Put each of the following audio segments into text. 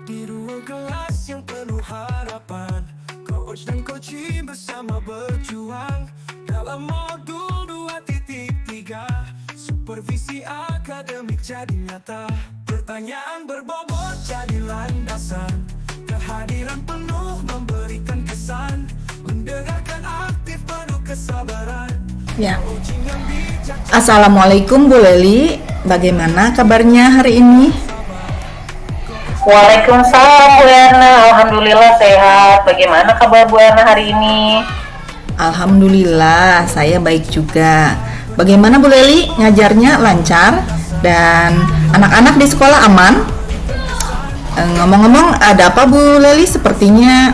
Di ruang kelas yang penuh harapan, coach dan coaching bersama berjuang dalam modul 2.3. Supervisi akademik jadi nyata, pertanyaan berbobot jadi landasan. Kehadiran penuh memberikan kesan, mendengarkan aktif penuh kesabaran. Ya. Assalamualaikum Bu Leli, bagaimana kabarnya hari ini? Waalaikumsalam Bu Erna, alhamdulillah sehat. Bagaimana kabar Bu Erna hari ini? Alhamdulillah, saya baik juga. Bagaimana Bu Leli, ngajarnya lancar dan anak-anak di sekolah aman? Ngomong-ngomong, ada apa Bu Leli? Sepertinya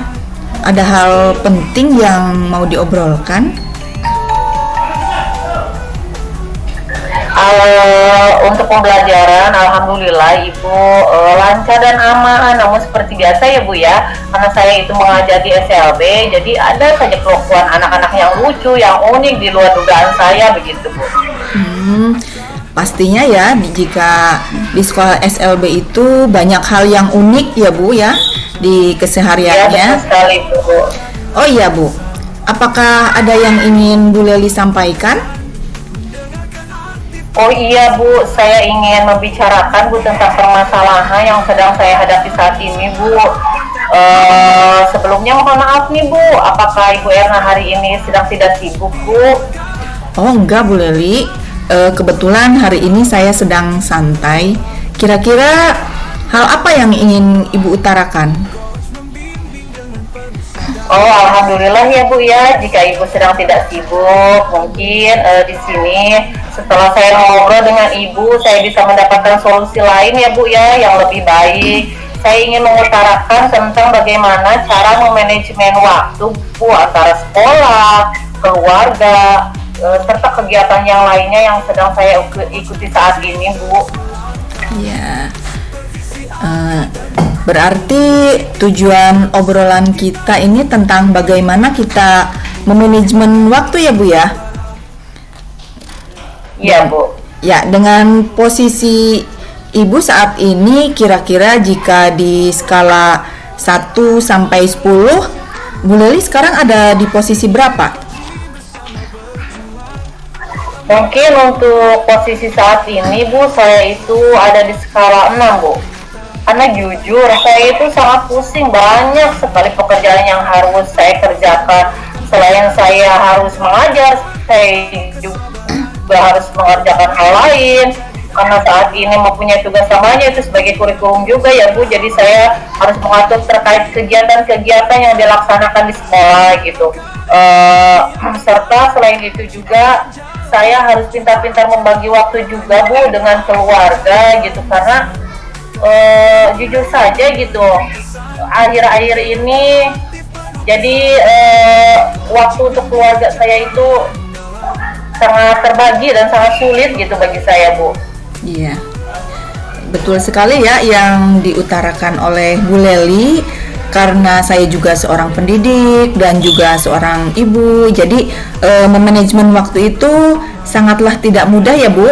ada hal penting yang mau diobrolkan. Untuk pembelajaran, alhamdulillah Ibu lancar dan aman. Namun seperti biasa ya Bu ya, karena saya itu mengajar di SLB, jadi ada saja kelakuan anak-anak yang lucu, yang unik di luar dugaan saya begitu Bu. Pastinya ya, jika di sekolah SLB itu banyak hal yang unik ya Bu ya, di kesehariannya. Ya, betul sekali Bu. Oh iya Bu, apakah ada yang ingin Bu Leli sampaikan? Oh iya Bu, saya ingin membicarakan Bu tentang permasalahan yang sedang saya hadapi saat ini Bu. Sebelumnya mohon maaf nih Bu, apakah Ibu Erna hari ini sedang tidak sibuk Bu? Oh enggak Bu Leli, kebetulan hari ini saya sedang santai. Kira-kira hal apa yang ingin Ibu utarakan? Oh alhamdulillah ya Bu ya, jika Ibu sedang tidak sibuk, mungkin di sini setelah saya ngobrol dengan Ibu, saya bisa mendapatkan solusi lain ya Bu ya, yang lebih baik. Saya ingin mengutarakan tentang bagaimana cara memanajemen waktu Bu antara sekolah, keluarga, serta kegiatan yang lainnya yang sedang saya ikuti saat ini Bu. Ya, berarti tujuan obrolan kita ini tentang bagaimana kita memanajemen waktu ya Bu ya? Iya Bu. Ya, dengan posisi Ibu saat ini, kira-kira jika di skala 1 sampai 10, Bu Leli sekarang ada di posisi berapa? Mungkin untuk posisi saat ini Bu, saya itu ada di skala 6 Bu. Karena jujur, saya itu sangat pusing, banyak sekali pekerjaan yang harus saya kerjakan. Selain saya harus mengajar, saya juga harus mengerjakan hal lain. Karena saat ini mempunyai tugas tambahannya itu sebagai kurikulum juga ya Bu. Jadi saya harus mengatur terkait kegiatan-kegiatan yang dilaksanakan di sekolah gitu. Serta selain itu juga saya harus pintar-pintar membagi waktu juga Bu dengan keluarga gitu. Karena jujur saja gitu, akhir-akhir ini jadi waktu untuk keluarga saya itu sangat terbagi dan sangat sulit gitu bagi saya Bu. Iya, betul sekali ya yang diutarakan oleh Bu Leli. Karena saya juga seorang pendidik dan juga seorang ibu, jadi memanajemen waktu itu sangatlah tidak mudah ya Bu.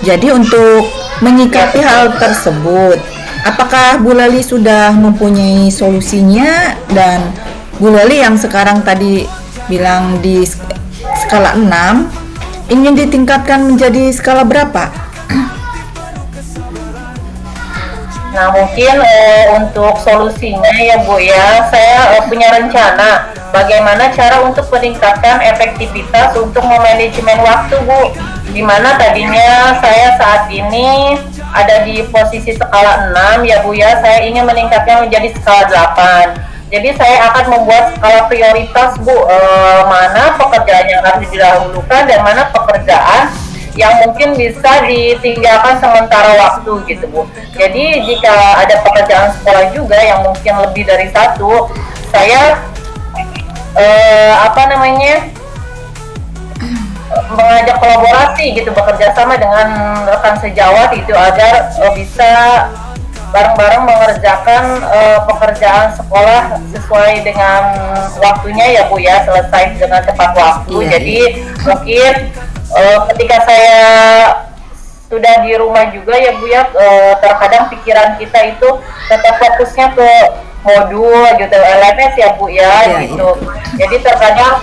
Jadi untuk menyikapi hal tersebut, apakah Bu Leli sudah mempunyai solusinya? Dan Bu Leli yang sekarang tadi bilang di skala 6, ingin ditingkatkan menjadi skala berapa? Nah mungkin untuk solusinya ya Bu ya, saya punya rencana bagaimana cara untuk meningkatkan efektivitas untuk memanajemen waktu Bu. Dimana tadinya saya saat ini ada di posisi skala 6 ya Bu ya, saya ingin meningkatkan menjadi skala 8. Jadi saya akan membuat skala prioritas Bu, mana pekerjaan yang harus didahulukan dan mana pekerjaan yang mungkin bisa ditinggalkan sementara waktu gitu Bu. Jadi jika ada pekerjaan sekolah juga yang mungkin lebih dari satu, saya mengajak kolaborasi gitu, bekerja sama dengan rekan sejawat itu agar bisa bareng-bareng mengerjakan pekerjaan sekolah sesuai dengan waktunya ya Bu ya, selesai dengan tepat waktu. Jadi mungkin ketika saya sudah di rumah juga ya Bu ya, terkadang pikiran kita itu tetap fokusnya ke modul gitu, LMS ya Bu ya, Iya, gitu. Jadi terkadang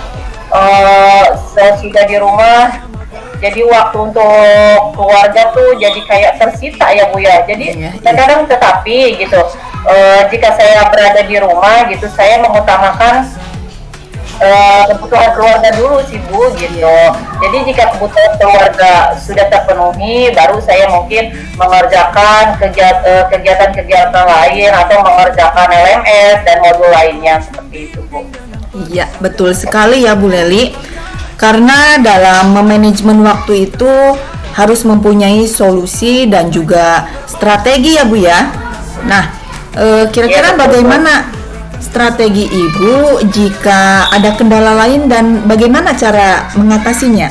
sudah di rumah, jadi waktu untuk keluarga tuh jadi kayak tersita ya Bu ya. Jadi Iya. terkadang tetapi gitu, jika saya berada di rumah gitu, saya mengutamakan kebutuhan keluarga dulu sih Bu gitu. Jadi jika kebutuhan keluarga sudah terpenuhi, baru saya mungkin mengerjakan kegiatan-kegiatan lain atau mengerjakan LMS dan modul lainnya seperti itu Bu. Iya, betul sekali ya Bu Leli. Karena dalam memanajemen waktu itu harus mempunyai solusi dan juga strategi ya Bu ya. Nah, kira-kira Iya, betul, bagaimana strategi Ibu jika ada kendala lain dan bagaimana cara mengatasinya?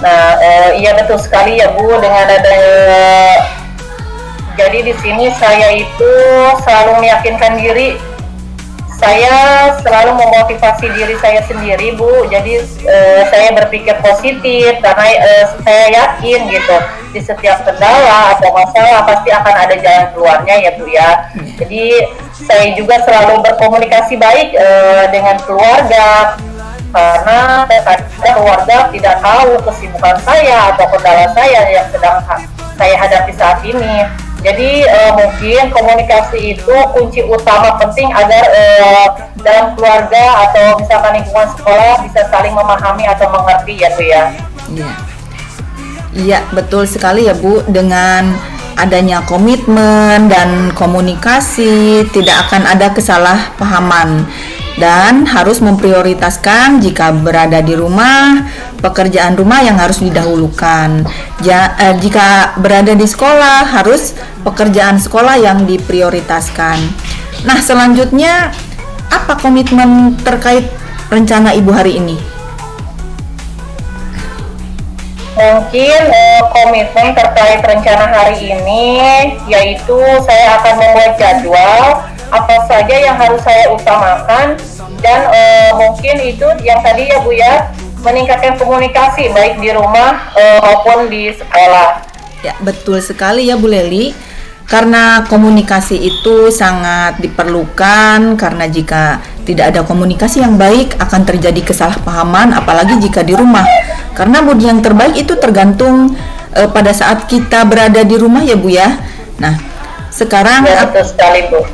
Nah, iya betul sekali ya Bu, dengan adanya, jadi di sini saya itu selalu meyakinkan diri, saya selalu memotivasi diri saya sendiri Bu. Jadi saya berpikir positif karena saya yakin gitu di setiap kendala atau masalah pasti akan ada jalan keluarnya ya Bu ya. Jadi saya juga selalu berkomunikasi baik dengan keluarga, karena kadang keluarga tidak tahu kesibukan saya atau kendala saya yang sedang saya hadapi saat ini. Jadi mungkin komunikasi itu kunci utama penting agar dalam keluarga atau misalkan lingkungan sekolah bisa saling memahami atau mengerti ya Bu ya. Iya. Iya, betul sekali ya Bu. Dengan adanya komitmen dan komunikasi tidak akan ada kesalahpahaman dan harus memprioritaskan jika berada di rumah pekerjaan rumah yang harus didahulukan. Jika berada di sekolah harus pekerjaan sekolah yang diprioritaskan. Nah, selanjutnya apa komitmen terkait rencana Ibu hari ini? Mungkin komitmen terkait rencana hari ini yaitu saya akan membuat jadwal apa saja yang harus saya utamakan dan mungkin itu yang tadi ya Bu ya, meningkatkan komunikasi baik di rumah maupun di sekolah. Ya, betul sekali ya Bu Leli. Karena komunikasi itu sangat diperlukan, karena jika tidak ada komunikasi yang baik akan terjadi kesalahpahaman apalagi jika di rumah. Karena mood yang terbaik itu tergantung pada saat kita berada di rumah ya Bu ya. Nah, sekarang Ya, betul sekali Bu.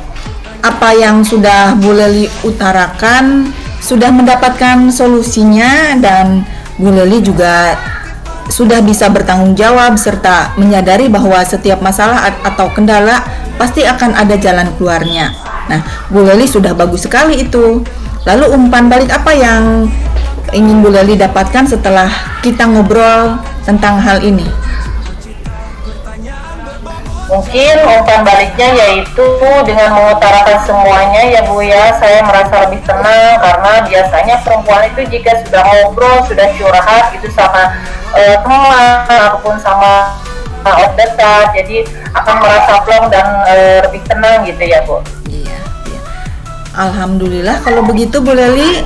apa yang sudah Bu Leli utarakan sudah mendapatkan solusinya dan Bu Leli juga sudah bisa bertanggung jawab serta menyadari bahwa setiap masalah atau kendala pasti akan ada jalan keluarnya. Nah, Bu Leli sudah bagus sekali itu. Lalu umpan balik apa yang ingin Bu Leli dapatkan setelah kita ngobrol tentang hal ini? Mungkin umpan baliknya yaitu dengan mengutarakan semuanya ya Bu ya, saya merasa lebih tenang karena biasanya perempuan itu jika sudah ngobrol, sudah curhat gitu sama teman ataupun sama orang dekat, jadi akan merasa plong dan lebih tenang gitu ya Bu. Iya, iya. Alhamdulillah kalau begitu Bu Leli,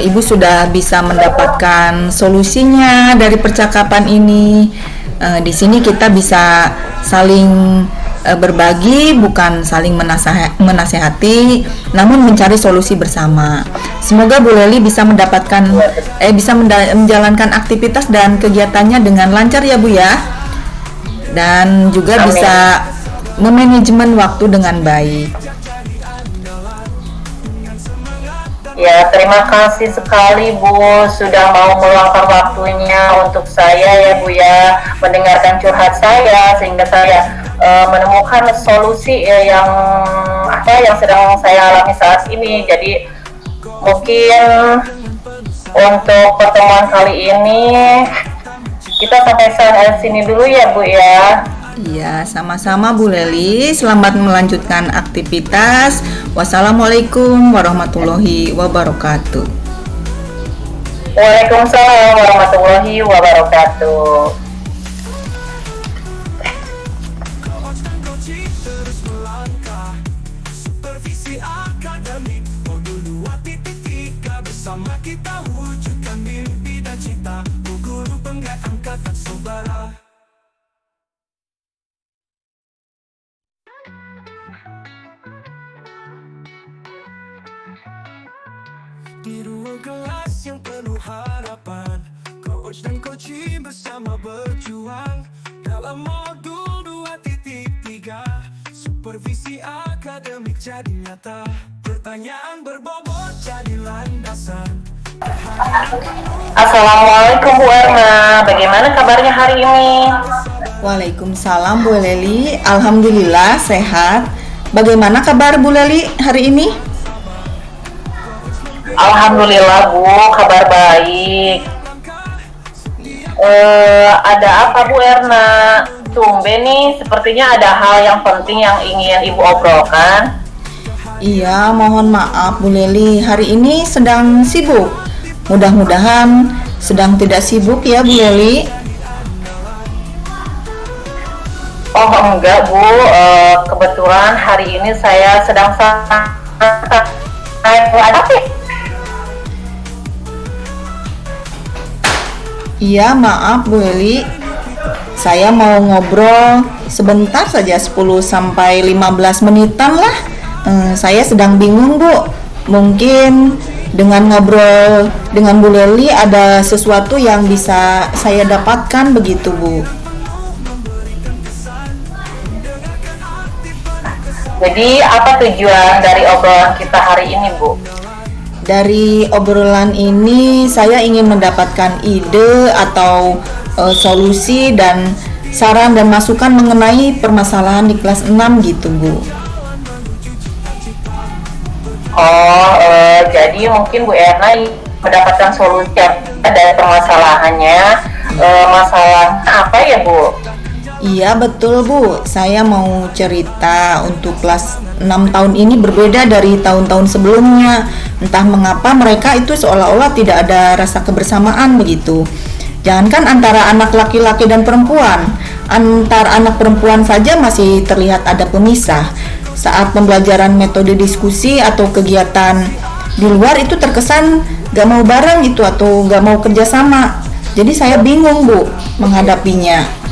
Ibu sudah bisa mendapatkan solusinya dari percakapan ini. Di sini kita bisa saling berbagi, bukan saling menasehati, namun mencari solusi bersama. Semoga Bu Leli bisa mendapatkan, menjalankan aktivitas dan kegiatannya dengan lancar ya Bu ya, dan juga Amin. bisa memanajemen waktu dengan baik. Ya, terima kasih sekali Bu sudah mau meluangkan waktunya untuk saya ya Bu ya, mendengarkan curhat saya sehingga saya menemukan solusi yang sedang saya alami saat ini. Jadi mungkin untuk pertemuan kali ini kita sampai sini dulu ya Bu ya. Iya, sama-sama Bu Leli. Selamat melanjutkan aktivitas. Wassalamualaikum warahmatullahi wabarakatuh. Waalaikumsalam warahmatullahi wabarakatuh. Terus melangkah, supervisi akademik modul 2.3 bersama kita wujudkan mimpi dan cita. Bu Guru penggerak Satu kelas yang penuh harapan, coach dan coaching bersama berjuang dalam modul 2.3. Supervisi akademik jadi nyata, pertanyaan berbobot jadi landasan. Assalamualaikum Bu Erna, bagaimana kabarnya hari ini? Waalaikumsalam Bu Leli, alhamdulillah sehat. Bagaimana kabar Bu Leli hari ini? Alhamdulillah Bu, kabar baik. Ada apa Bu Erna? Tumben nih, sepertinya ada hal yang penting yang ingin Ibu obrolkan. Iya, mohon maaf Bu Leli, hari ini sedang sibuk. Mudah-mudahan sedang tidak sibuk ya Bu Leli. Oh enggak Bu, kebetulan hari ini saya sedang santai. Iya, maaf Bu Leli. Saya mau ngobrol sebentar saja, 10 sampai 15 menitan lah. Saya sedang bingung Bu. Mungkin dengan ngobrol dengan Bu Leli ada sesuatu yang bisa saya dapatkan begitu Bu. Jadi apa tujuan dari obrolan kita hari ini Bu? Dari obrolan ini saya ingin mendapatkan ide atau solusi dan saran dan masukan mengenai permasalahan di kelas 6 gitu Bu. Jadi mungkin Bu Erna mendapatkan solusi dari permasalahannya. Masalah apa ya Bu? Iya betul Bu, saya mau cerita untuk kelas 6 tahun ini berbeda dari tahun-tahun sebelumnya. Entah mengapa mereka itu seolah-olah tidak ada rasa kebersamaan begitu. Jangankan antara anak laki-laki dan perempuan, antar anak perempuan saja masih terlihat ada pemisah. Saat pembelajaran metode diskusi atau kegiatan di luar itu terkesan gak mau bareng itu atau gak mau kerjasama. Jadi saya bingung Bu menghadapinya.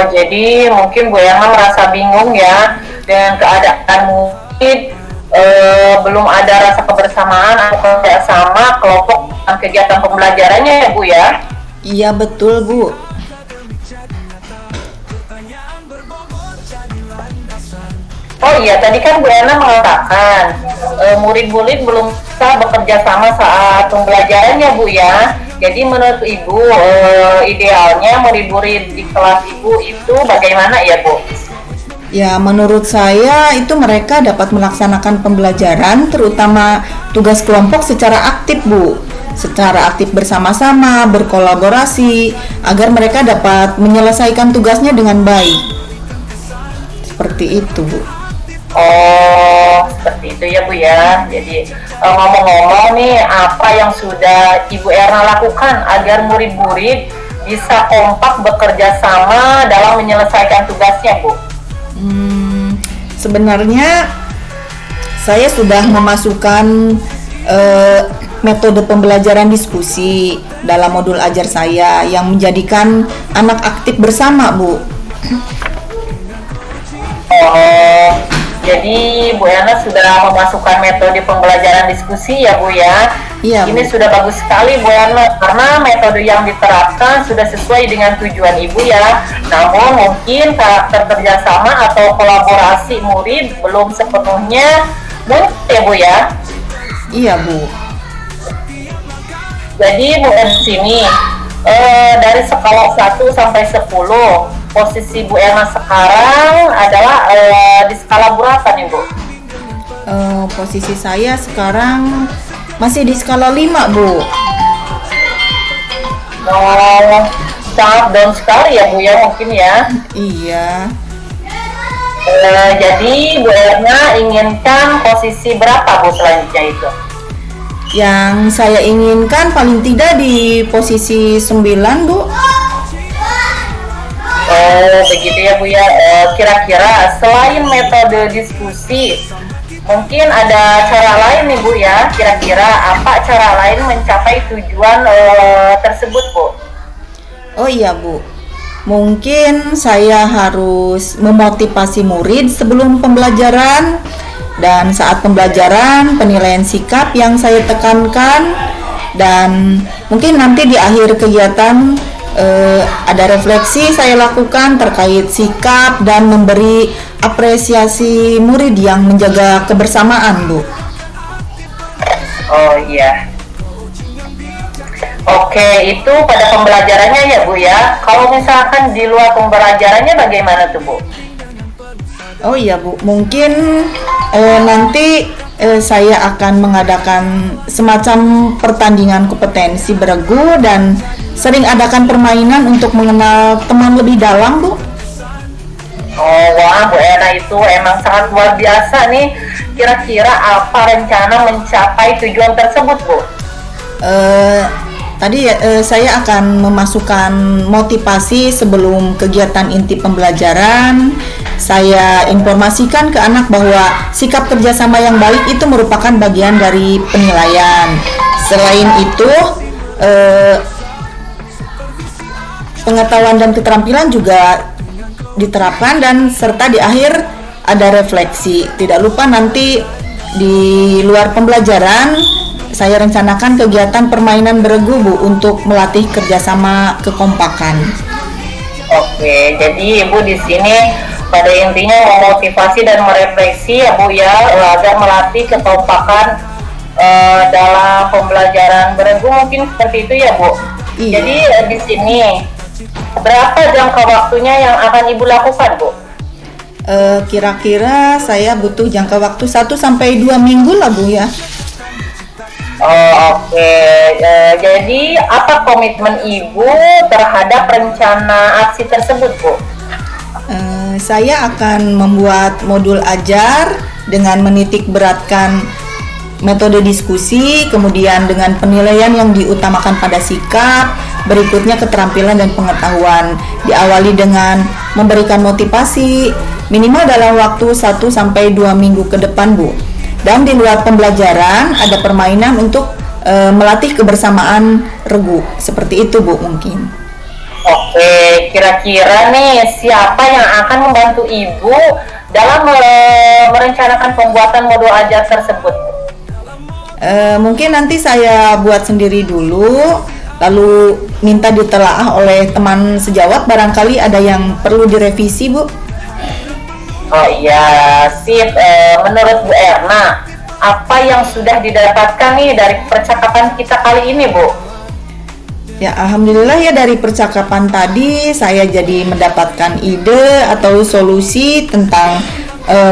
Jadi mungkin Bu Erna merasa bingung ya dengan keadaan mungkin belum ada rasa kebersamaan atau kerjasama kelompok dalam kegiatan pembelajarannya ya Bu ya? Iya betul Bu. Oh iya, tadi kan Bu Erna mengatakan murid-murid belum bisa bekerja sama saat pembelajarannya Bu ya. Jadi menurut Ibu idealnya murid-murid di kelas Ibu itu bagaimana ya Bu? Ya menurut saya itu mereka dapat melaksanakan pembelajaran terutama tugas kelompok secara aktif Bu. Secara aktif bersama-sama, berkolaborasi agar mereka dapat menyelesaikan tugasnya dengan baik. Seperti itu Bu. Oh, seperti itu ya Bu ya. Jadi ngomong-ngomong nih, apa yang sudah Ibu Erna lakukan agar murid-murid bisa kompak bekerja sama dalam menyelesaikan tugasnya Bu? Sebenarnya saya sudah memasukkan metode pembelajaran diskusi dalam modul ajar saya yang menjadikan anak aktif bersama Bu. Jadi Bu Erna sudah memasukkan metode pembelajaran diskusi ya Bu ya. Iya, Bu. Ini sudah bagus sekali Bu Erna, karena metode yang diterapkan sudah sesuai dengan tujuan Ibu ya. Namun mungkin karakter kerjasama atau kolaborasi murid belum sepenuhnya muncul ya Bu ya. Iya Bu. Jadi Bu Erna sini dari skala 1 sampai 10, posisi Bu Erna sekarang adalah di skala berapa nih Bu? Posisi saya sekarang masih di skala 5 Bu. Sangat down sekali ya Bu ya mungkin ya. Iya. Jadi Bu Erna inginkan posisi berapa Bu selanjutnya itu? Yang saya inginkan paling tidak di posisi 9 Bu. Oh begitu ya Bu ya. Kira-kira selain metode diskusi, mungkin ada cara lain nih Bu ya. Kira-kira apa cara lain mencapai tujuan tersebut Bu? Oh iya Bu, mungkin saya harus memotivasi murid sebelum pembelajaran. Dan saat pembelajaran, penilaian sikap yang saya tekankan, dan mungkin nanti di akhir kegiatan ada refleksi saya lakukan terkait sikap dan memberi apresiasi murid yang menjaga kebersamaan, Bu. Oh iya. Oke, itu pada pembelajarannya ya Bu ya. Kalau misalkan di luar pembelajarannya bagaimana tuh Bu? Oh iya Bu, mungkin nanti saya akan mengadakan semacam pertandingan kompetensi beregu dan sering adakan permainan untuk mengenal teman lebih dalam, Bu. Oh wah, Bu Ena itu emang sangat luar biasa nih. Kira-kira apa rencana mencapai tujuan tersebut, Bu? Tadi saya akan memasukkan motivasi sebelum kegiatan inti pembelajaran. Saya informasikan ke anak bahwa sikap kerjasama yang baik itu merupakan bagian dari penilaian. Selain itu, pengetahuan dan keterampilan juga diterapkan, dan serta di akhir ada refleksi. Tidak lupa nanti di luar pembelajaran saya rencanakan kegiatan permainan beregu, Bu, untuk melatih kerjasama kekompakan. Oke, jadi Ibu di sini pada intinya memotivasi dan merefleksi ya Bu ya, agar melatih kekompakan dalam pembelajaran beregu, mungkin seperti itu ya Bu. Iya. Jadi di sini berapa jangka waktunya yang akan Ibu lakukan, Bu? Kira-kira saya butuh jangka waktu 1 sampai 2 minggu lah, Bu ya. Oh, oke. Jadi apa komitmen Ibu terhadap rencana aksi tersebut, Bu? Saya akan membuat modul ajar dengan menitik beratkan metode diskusi, kemudian dengan penilaian yang diutamakan pada sikap, berikutnya keterampilan dan pengetahuan. Diawali dengan memberikan motivasi minimal dalam waktu 1 sampai 2 minggu ke depan, Bu. Dan di luar pembelajaran ada permainan untuk melatih kebersamaan regu. Seperti itu, Bu, mungkin. Oke, kira-kira nih siapa yang akan membantu Ibu dalam merencanakan pembuatan modul ajar tersebut? Mungkin nanti saya buat sendiri dulu, lalu minta ditelaah oleh teman sejawat, barangkali ada yang perlu direvisi, Bu. Oh iya, sip. Menurut Bu Erna, apa yang sudah didapatkan nih dari percakapan kita kali ini, Bu? Ya, alhamdulillah ya, dari percakapan tadi saya jadi mendapatkan ide atau solusi tentang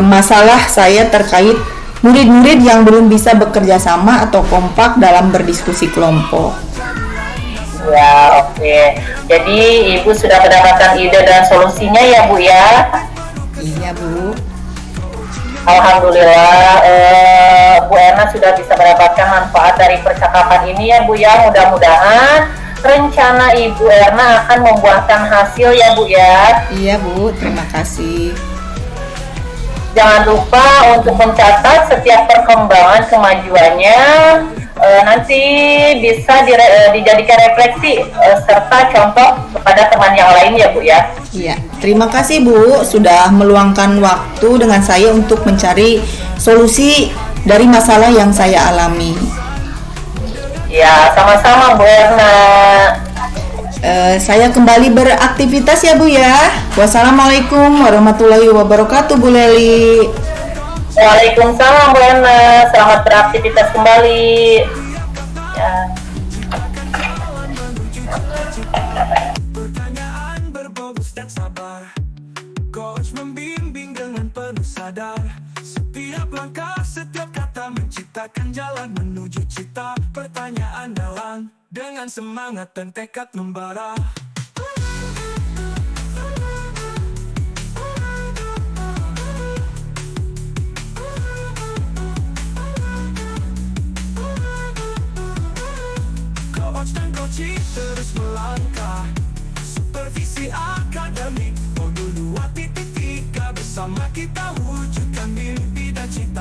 masalah saya terkait murid-murid yang belum bisa bekerja sama atau kompak dalam berdiskusi kelompok. Ya, oke. Jadi Ibu sudah mendapatkan ide dan solusinya ya, Bu ya? Iya, Bu. Alhamdulillah, Bu Erna sudah bisa mendapatkan manfaat dari percakapan ini ya, Bu ya. Mudah-mudahan rencana Ibu Erna akan membuahkan hasil ya, Bu ya. Iya, Bu, terima kasih. Jangan lupa untuk mencatat setiap perkembangan kemajuannya. Nanti bisa dijadikan refleksi serta contoh kepada teman yang lain ya, Bu ya. Iya, terima kasih, Bu, sudah meluangkan waktu dengan saya untuk mencari solusi dari masalah yang saya alami. Ya, sama-sama Bu Erna. Saya kembali beraktivitas ya, Bu ya. Wassalamualaikum warahmatullahi wabarakatuh, Bu Leli. Waalaikumsalam Bu Erna. Selamat beraktivitas kembali. Ya. Pertanyaan berbobot dan sabar, coach membimbing dengan penuh sadar. Setiap langkah, setiap kata menciptakan jalan menuju cita. Pertanyaan dalam dengan semangat dan tekad membara. Coach dan coaching terus melangkah, supervisi akademik, modul 2.3 bersama kita.